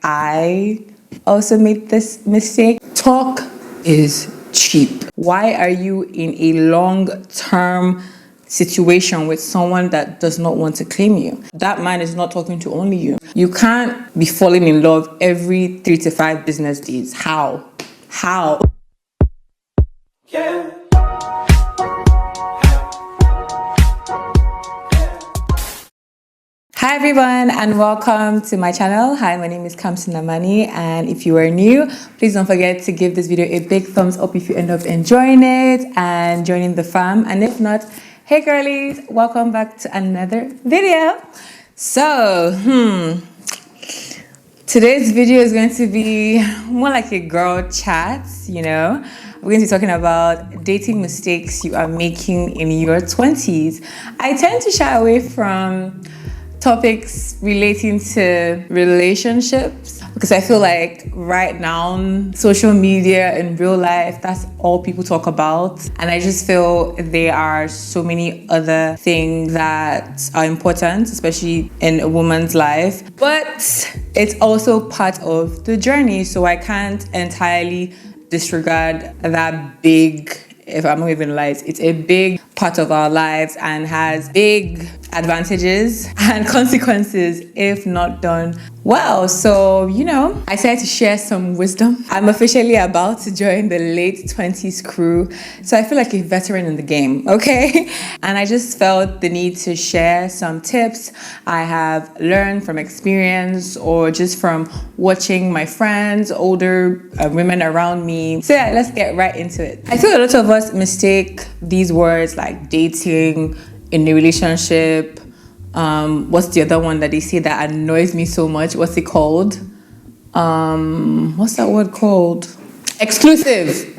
I also made this mistake. Talk is cheap. Why are you in a long-term situation with someone that does not want to claim you? That man is not talking to only you. You can't be falling in love every 3 to 5 business days. How? Yeah. Hi everyone and welcome to my channel. Hi, my name is Kamsinnamani, and if you are new, please don't forget to give this video a big thumbs up if you end up enjoying it and joining the fam. And if not, hey girlies, welcome back to another video. So, today's video is going to be more like a girl chat, you know. We're going to be talking about dating mistakes you are making in your 20s. I tend to shy away from topics relating to relationships because I feel like right now, social media and real life, that's all people talk about. And I just feel there are so many other things that are important, especially in a woman's life. But it's also part of the journey, so I can't entirely disregard that big, if I'm not even lying, it's a big part of our lives and has big advantages and consequences if not done well. So, you know, I decided to share some wisdom. I'm officially about to join the late 20s crew, so I feel like a veteran in the game, okay? And I just felt the need to share some tips I have learned from experience or just from watching my friends, older women around me. So yeah, let's get right into it. I feel a lot of us mistake these words like dating, in a relationship. What's the other one that they say that annoys me so much? What's it called? What's that word called? Exclusive.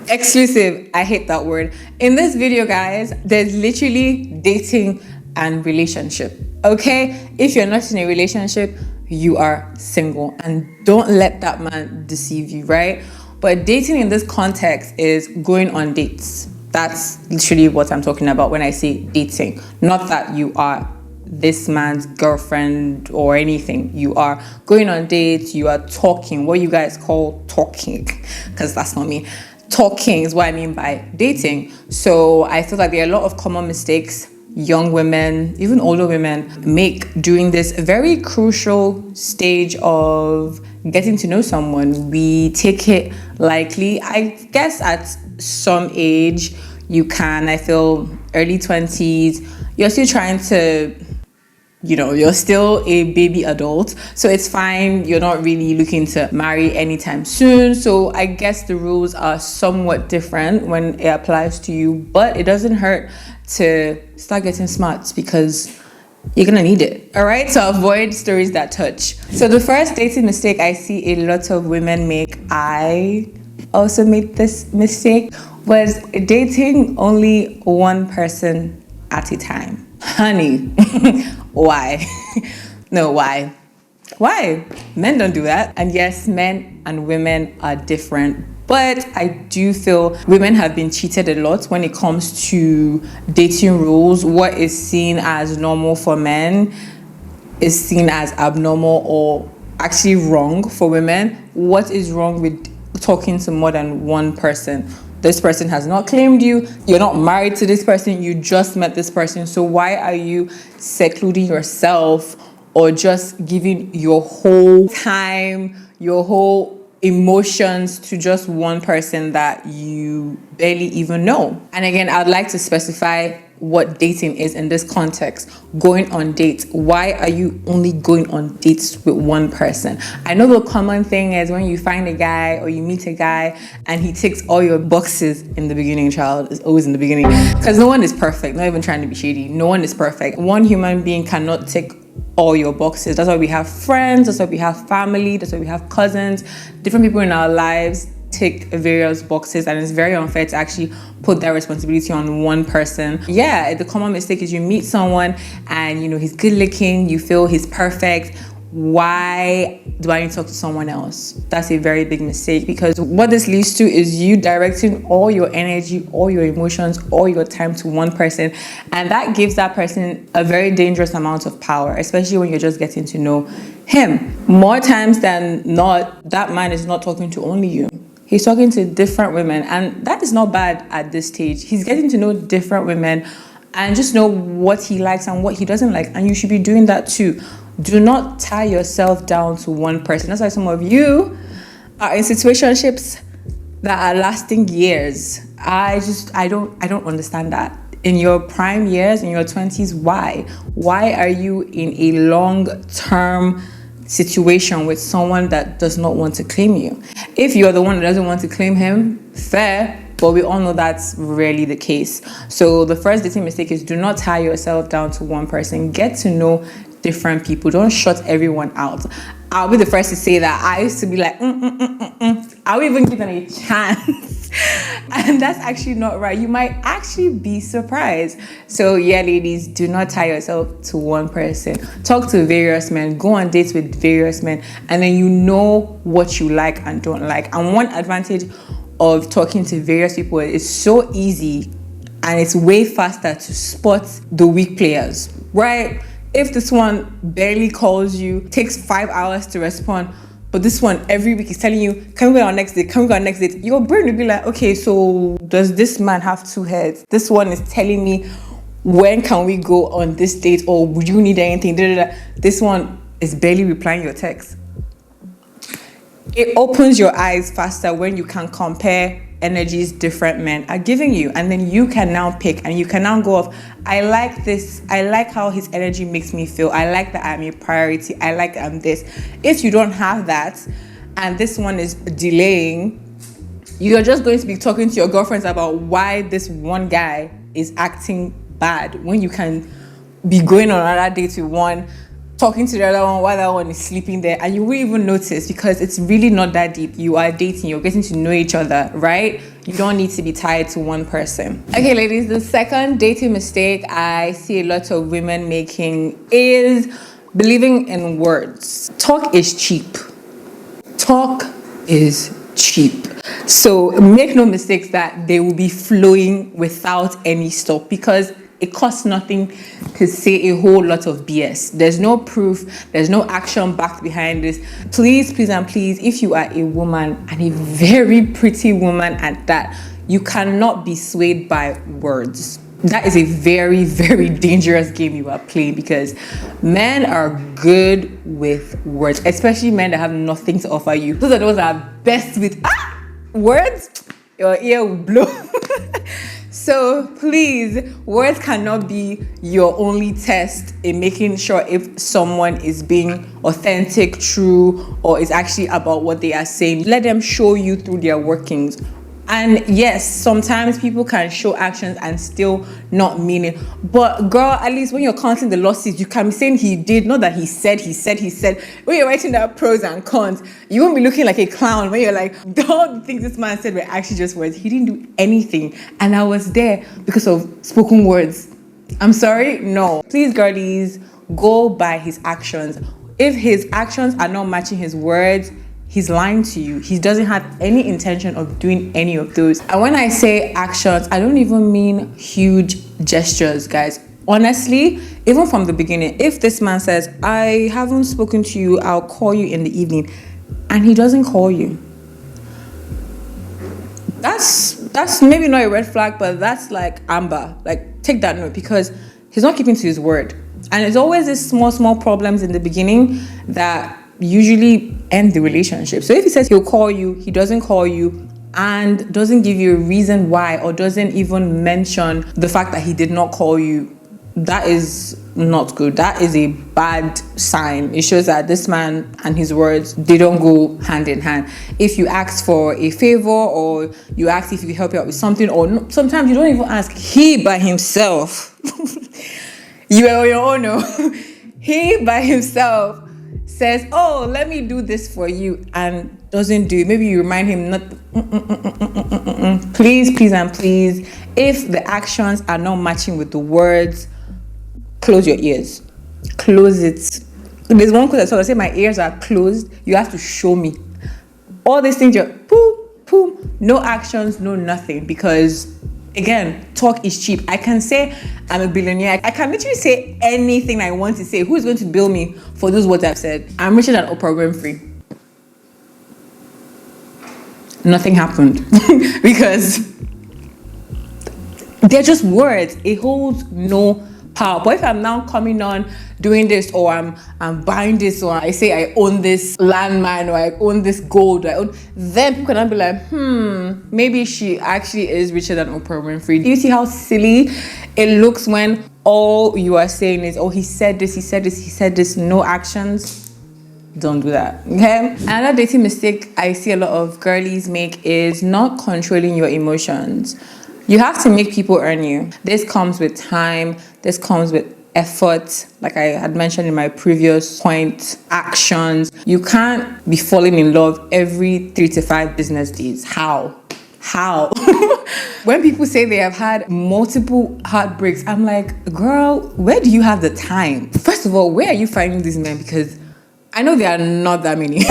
Exclusive. I hate that word. In this video, guys, there's literally dating and relationship. Okay? If you're not in a relationship, you are single, and don't let that man deceive you, right? But dating in this context is going on dates. That's literally what I'm talking about when I say dating. Not that you are this man's girlfriend or anything. You are going on dates, you are talking, what you guys call talking, because that's not me. Talking is what I mean by dating. So I feel like there are a lot of common mistakes young women, even older women, make during this very crucial stage of getting to know someone. We take it lightly. I guess at some age you can. I feel early 20s, you're still trying to, you know, you're still a baby adult, so it's fine. You're not really looking to marry anytime soon, so I guess the rules are somewhat different when it applies to you, but it doesn't hurt to start getting smart because you're gonna need it. All right, so avoid stories that touch. So the first dating mistake I see a lot of women make, I also made this mistake, was dating only one person at a time. Honey, why? No, why? Men don't do that. And yes, men and women are different, but I do feel women have been cheated a lot when it comes to dating rules. What is seen as normal for men is seen as abnormal or actually wrong for women. What is wrong with talking to more than one person? This person has not claimed you. You're not married to this person. You just met this person. So why are you secluding yourself or just giving your whole time, your whole emotions to just one person that you barely even know? And again, I'd like to specify what dating is in this context. Going on dates. Why are you only going on dates with one person? I know the common thing is when you find a guy or you meet a guy and he ticks all your boxes in the beginning, child. It's always in the beginning, because no one is perfect. Not even trying to be shady. No one is perfect. One human being cannot tick all your boxes. That's why we have friends, that's why we have family, that's why we have cousins. Different people in our lives tick various boxes, and it's very unfair to actually put that responsibility on one person. Yeah, the common mistake is you meet someone and you know he's good looking, you feel he's perfect. Why do I need to talk to someone else? That's a very big mistake, because what this leads to is you directing all your energy, all your emotions, all your time to one person, and that gives that person a very dangerous amount of power, especially when you're just getting to know him. More times than not, that man is not talking to only you. He's talking to different women, and that is not bad at this stage. He's getting to know different women and just know what he likes and what he doesn't like, and you should be doing that too. Do not tie yourself down to one person. That's why some of you are in situationships that are lasting years. I don't understand that. In your prime years, in your 20s, why are you in a long-term situation with someone that does not want to claim you? If you're the one that doesn't want to claim him, fair, but we all know that's rarely the case. So the first dating mistake is do not tie yourself down to one person. Get to know different people. Don't shut everyone out. I'll be the first to say that I used to be like, I'll even give them a chance. And that's actually not right. You might actually be surprised. So yeah, ladies, do not tie yourself to one person. Talk to various men, go on dates with various men, and then you know what you like and don't like. And one advantage of talking to various people is so easy and it's way faster to spot the weak players, right? If this one barely calls you, takes 5 hours to respond, but this one every week is telling you, can we go on our next date? Can we go on our next date? Your brain will be like, okay, so does this man have two heads? This one is telling me, when can we go on this date? Or would you need anything? This one is barely replying your text. It opens your eyes faster when you can compare energies different men are giving you, and then you can now pick and you can now go off, I like this, I like how his energy makes me feel, I like that I'm a priority, I like that I'm this. If you don't have that and this one is delaying, you're just going to be talking to your girlfriends about why this one guy is acting bad when you can be going on another date with one, talking to the other one while that one is sleeping there, and you won't even notice because it's really not that deep. You are dating, you're getting to know each other, right? You don't need to be tied to one person. Okay, ladies, the second dating mistake I see a lot of women making is believing in words. Talk is cheap. Talk is cheap. So make no mistakes that they will be flowing without any stop, because it costs nothing to say a whole lot of BS. There's no proof, there's no action backed behind this. Please, please, and please, if you are a woman, and a very pretty woman at that, you cannot be swayed by words. That is a very, very dangerous game you are playing, because men are good with words, especially men that have nothing to offer you. Those are those that are best with words. Your ear will blow. So please, words cannot be your only test in making sure if someone is being authentic, true, or is actually about what they are saying. Let them show you through their workings. And yes, sometimes people can show actions and still not mean it. But girl, at least when you're counting the losses, you can be saying he did, not that he said. When you're writing down pros and cons, you won't be looking like a clown when you're like, all the things this man said were actually just words. He didn't do anything. And I was there because of spoken words. I'm sorry? No. Please, girlies, go by his actions. If his actions are not matching his words, he's lying to you. He doesn't have any intention of doing any of those. And when I say actions, I don't even mean huge gestures, guys. Honestly, even from the beginning, if this man says, I haven't spoken to you, I'll call you in the evening, and he doesn't call you, that's maybe not a red flag, but that's like amber. Like, take that note, because he's not keeping to his word. And it's always these small problems in the beginning that usually end the relationship. So if he says he'll call you, he doesn't call you, and doesn't give you a reason why, or doesn't even mention the fact that he did not call you, that is not good. That is a bad sign. It shows that this man and his words, they don't go hand in hand. If you ask for a favor, or you ask if he can help you out with something, or no, sometimes you don't even ask, he by himself you are on your own. No. He by himself says, oh, let me do this for you, and doesn't do it. Maybe you remind him not. Please, and please, if the actions are not matching with the words, close your ears. Close it. There's one quote I saw that said, my ears are closed. You have to show me. All these things, you're boom, no actions, no nothing, because Again, talk is cheap. I can say I'm a billionaire. I can literally say anything I want to say. Who's going to bill me for those words I've said? I'm richer than Oprah Winfrey. Nothing happened because they're just words. It holds no power. But if I'm now coming on doing this, or I'm buying this, or I say I own this landmine, or I own this gold, then people can be like, maybe she actually is richer than Oprah Winfrey. Do you see how silly it looks when all you are saying is, oh, he said this, he said this, he said this, no actions? Don't do that, okay? Another dating mistake I see a lot of girlies make is not controlling your emotions. You have to make people earn you. This comes with time. This comes with effort. Like I had mentioned in my previous point, actions. You can't be falling in love every 3 to 5 business days. How? When people say they have had multiple heartbreaks, I'm like, girl, where do you have the time? First of all, where are you finding these men? Because I know there are not that many.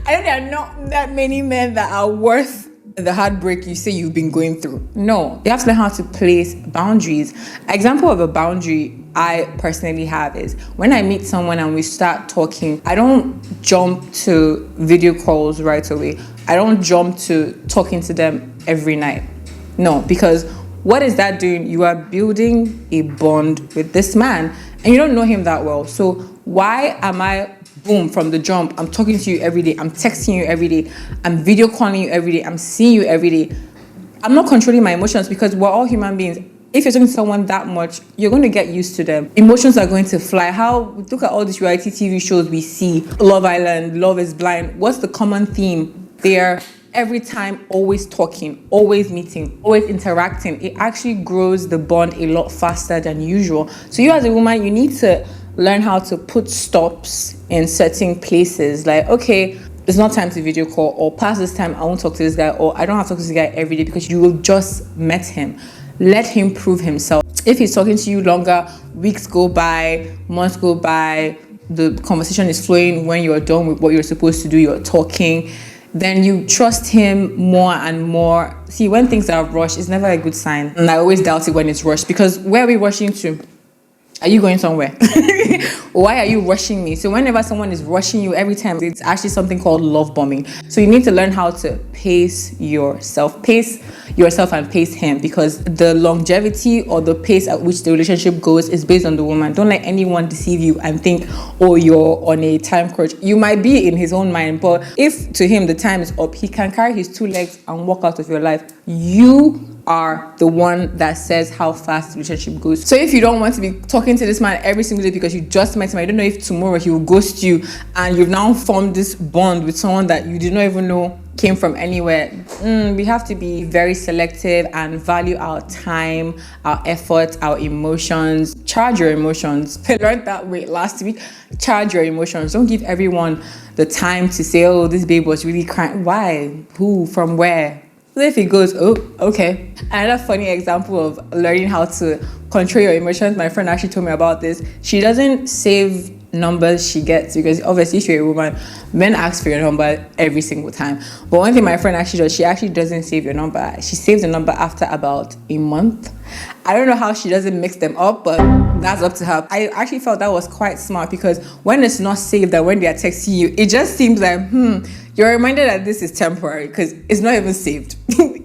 I know there are not that many men that are worth the heartbreak you say you've been going through. No, you have to learn how to place boundaries. Example of a boundary I personally have is when I meet someone and we start talking, I don't jump to video calls right away. I don't jump to talking to them every night. No, because what is that doing? You are building a bond with this man and you don't know him that well. So why am I, boom, from the jump, I'm talking to you every day, I'm texting you every day, I'm video calling you every day, I'm seeing you every day. I'm not controlling my emotions because we're all human beings. If you're talking to someone that much, you're going to get used to them. Emotions are going to fly. Look at all these reality TV shows we see. Love Island, Love is Blind. What's the common theme? They're every time always talking, always meeting, always interacting. It actually grows the bond a lot faster than usual. So you as a woman, you need to learn how to put stops in certain places. Like, okay, it's not time to video call, or past this time I won't talk to this guy, or I don't have to talk to this guy every day because you will just met him. Let him prove himself. If he's talking to you longer, weeks go by, months go by, the conversation is flowing, when you're done with what you're supposed to do, you're talking, then you trust him more and more. See, when things are rushed, it's never a good sign. And I always doubt it when it's rushed, because where are we rushing to? Are you going somewhere? Why are you rushing me? So whenever someone is rushing you, every time, it's actually something called love bombing. So you need to learn how to pace yourself and pace him, because the longevity or the pace at which the relationship goes is based on the woman. Don't let anyone deceive you and think, oh, you're on a time crunch. You might be in his own mind, but if to him the time is up, he can carry his 2 legs and walk out of your life. You are the one that says how fast the relationship goes. So if you don't want to be talking to this man every single day because you just met him, I don't know if tomorrow he will ghost you and you've now formed this bond with someone that you did not even know came from anywhere. We have to be very selective and value our time, our effort, our emotions. Charge your emotions. I learned that last week. Charge your emotions. Don't give everyone the time to say, oh, this babe was really crying. Why? Who? From where? So if he goes, oh, okay. Another funny example of learning how to control your emotions, my friend actually told me about this. She doesn't save numbers she gets, because obviously if you're a woman, men ask for your number every single time. But one thing my friend actually does, she actually doesn't save your number. She saves the number after about a month. I don't know how she doesn't mix them up, but that's up to her. I actually felt that was quite smart, because when it's not saved and when they are texting you, it just seems like, you're reminded that this is temporary because it's not even saved.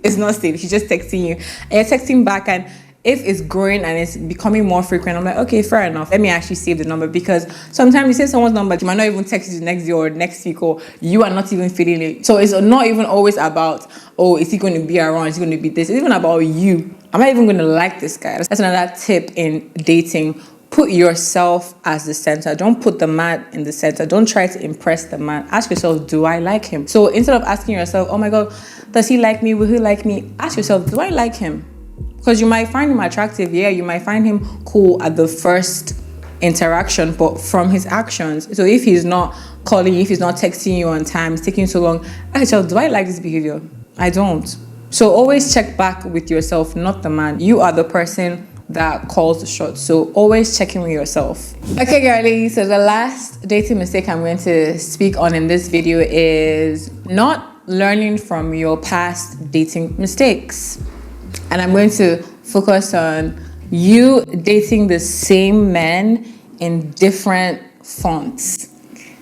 It's not saved. She's just texting you and you're texting back, and if it's growing and it's becoming more frequent, I'm like, okay, fair enough. Let me actually save the number, because sometimes you say someone's number, you might not even text you the next day or next week, or you are not even feeling it. So it's not even always about, oh, is he going to be around? Is he going to be this? It's even about you. Am I even going to like this guy? That's another tip in dating. Put yourself as the center. Don't put the man in the center. Don't try to impress the man. Ask yourself, do I like him? So instead of asking yourself, oh my God, does he like me? Will he like me? Ask yourself, do I like him? Because you might find him attractive. Yeah, you might find him cool at the first interaction, but from his actions. So if he's not calling you, if he's not texting you on time, it's taking so long, ask yourself, do I like this behavior? I don't. So always check back with yourself, not the man. You are the person that calls the shots. So always check in with yourself. Okay, girlies, so the last dating mistake I'm going to speak on in this video is not learning from your past dating mistakes. And I'm going to focus on you dating the same men in different fonts.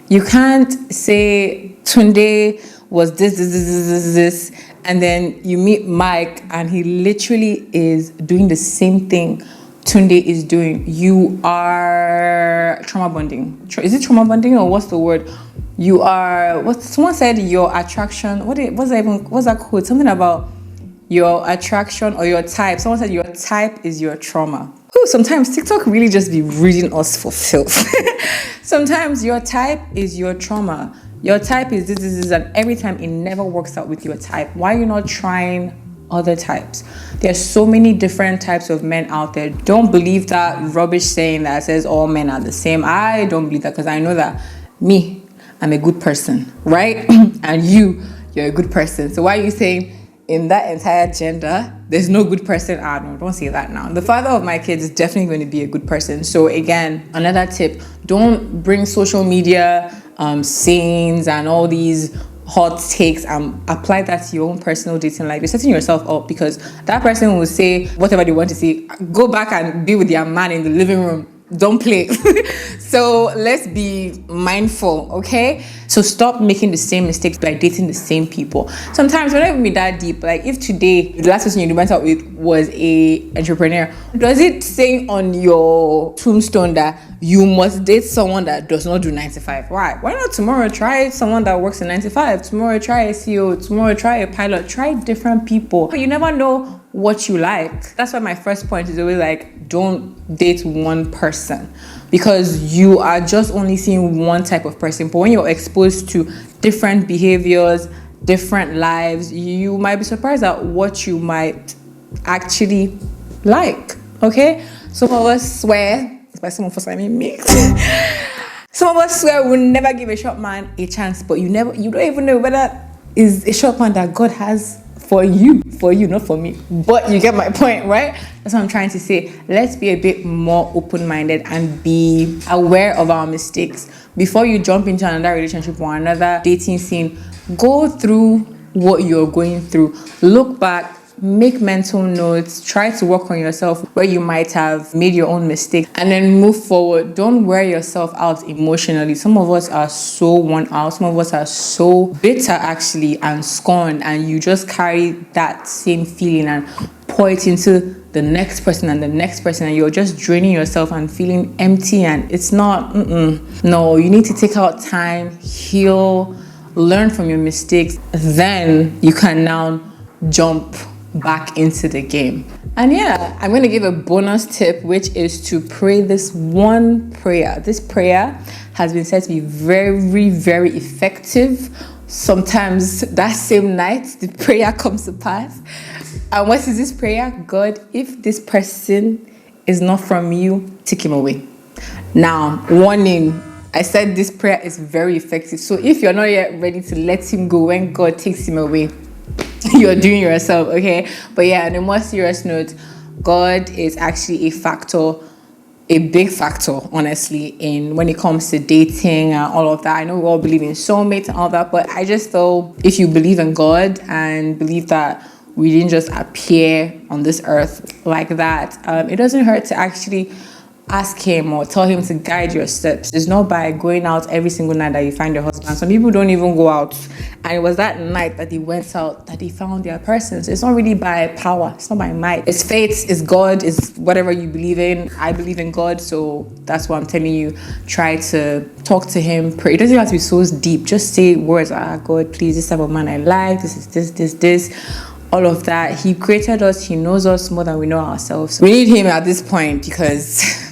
You can't say Tunde was this, and then you meet Mike and he literally is doing the same thing Tunde is doing. You are trauma bonding. Is it trauma bonding or what's the word? You are, what someone said, your attraction. What's that quote? Something about your attraction or your type. Someone said your type is your trauma. Ooh, sometimes TikTok really just be reading us for filth. Sometimes your type is your trauma. Your type is this, and every time it never works out with your type. Why are you not trying other types? There's so many different types of men out there. Don't believe that rubbish saying that says all men are the same. I don't believe that, because I know that I'm a good person, right? And you're a good person. So why are you saying in that entire gender there's no good person? No, don't say that now. The father of my kids is definitely going to be a good person. So again, another tip, don't bring social media sayings and all these hot takes and apply that to your own personal dating life. You're setting yourself up, because that person will say whatever they want to say. Go back and be with their man in the living room. Don't play. So let's be mindful, okay? So stop making the same mistakes by dating the same people. Sometimes we're not even be that deep. Like if today the last person you went out with was a entrepreneur, does it say on your tombstone that you must date someone that does not do 9 to 5? Why not tomorrow try someone that works in 9 to 5? Tomorrow try a CEO. Tomorrow try a pilot. Try different people. You never know what you like. That's why my first point is always like, don't date one person, because you are just only seeing one type of person. But when you're exposed to different behaviors, different lives, you might be surprised at what you might actually like. Okay, some of us swear, by some of us I mean me. Some of us swear we'll never give a short man a chance, but you don't even know whether is a short man that God has for you, not for me. But you get my point, right? That's what I'm trying to say. Let's be a bit more open-minded and be aware of our mistakes. Before you jump into another relationship or another dating scene, go through what you're going through. Look back, make mental notes, try to work on yourself where you might have made your own mistakes, and then move forward. Don't wear yourself out emotionally. Some of us are so worn out, some of us are so bitter actually and scorned, and you just carry that same feeling and pour it into the next person and the next person, and you're just draining yourself and feeling empty, and it's not no, you need to take out time, heal, learn from your mistakes, then you can now jump back into the game. And yeah, I'm going to give a bonus tip, which is to pray this one prayer. This prayer has been said to be very, very effective. Sometimes that same night the prayer comes to pass. And what is this prayer? God, if this person is not from you, take him away. Now, warning, I said this prayer is very effective. So if you're not yet ready to let him go when God takes him away, you're doing yourself, okay? But yeah, on a more serious note, God is actually a big factor, honestly, in when it comes to dating and all of that. I know we all believe in soulmates and all that, but I just feel if you believe in God and believe that we didn't just appear on this earth like that, it doesn't hurt to actually ask him or tell him to guide your steps. It's not by going out every single night that you find your husband. Some people don't even go out, and it was that night that they went out that they found their person. So it's not really by power, it's not by might. It's fate, it's God, it's whatever you believe in. I believe in God, so that's what I'm telling you. Try to talk to him, pray. It doesn't have to be so deep. Just say words, God, please, this type of man I like, this is this. All of that. He created us, he knows us more than we know ourselves. We need him at this point, because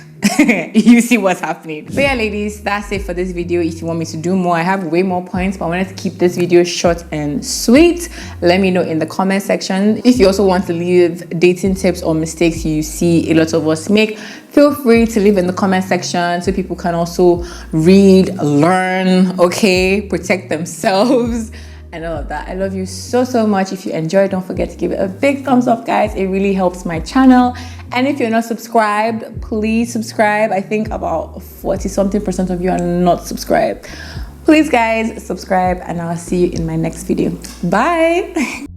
you see what's happening. But yeah, ladies, that's it for this video. If you want me to do more, I have way more points, but I wanted to keep this video short and sweet. Let me know in the comment section. If you also want to leave dating tips or mistakes you see a lot of us make, feel free to leave in the comment section so people can also read, learn, okay, protect themselves and all of that. I love you so much. If you enjoyed, don't forget to give it a big thumbs up, guys. It really helps my channel. And if you're not subscribed, please subscribe. I think about 40-something% of you are not subscribed. Please, guys, subscribe, and I'll see you in my next video. Bye.